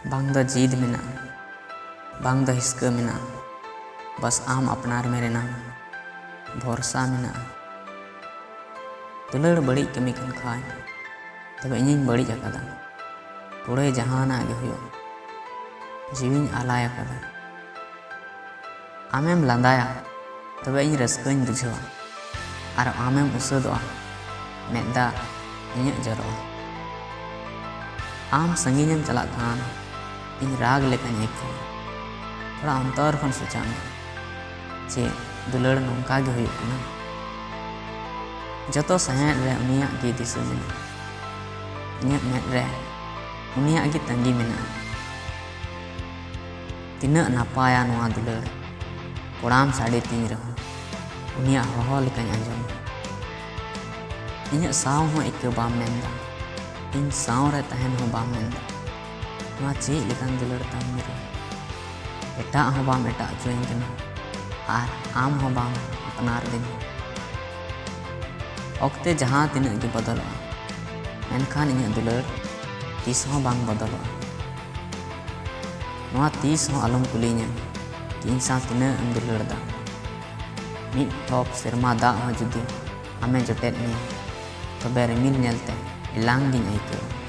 बांग द जीद मेना, बांग द हिस्का मेना, बस आम अपनार मेरे नाम भरोसा मेना। दुलड़ बड़ी कमी कन खाय तब इन बड़ी अकदा कुड़े जहाना गे हुयो जीविन आलाय अकदा। आमेम लांदाया तब इन रस्कन बुझवा और आमेम उसदवा मेदा इन जरो। आम संगीन चला खान इन राग लेकिन एक थोड़ा अंतर खन सोचा में चे दुलड़ नौका गे हुयो कना जतो सहें रे उनिया गे दिसुजना इन्या मेद रे उनिया गे तंगी मेना। तिना नापाया नोआ दुलड़ कोड़ाम साढ़े तीन रहो उनिया होहो लेकिन अंजम इन्या साव हो एक बाम मेंदा इन साव रे तहन हो बाम मेंदा नोआ चे लेकिन दुलड़ ताम मेरे एटा हो बाम एटा चोइन कना आर आम हो बाम अपनार दिन ओक्ते जहाँ तिना गे बदलवा मेनखान इन्या दुलड़ तीस हो बांग बदलवा। नोआ तीस हो आलम कुलीnya कि इन सा तिना एम दुलड़ दा मिद टॉप सेरमा दा हो जुदी आमे जोटेट में तबे रिमिल नेलते इलांग गिन आइको।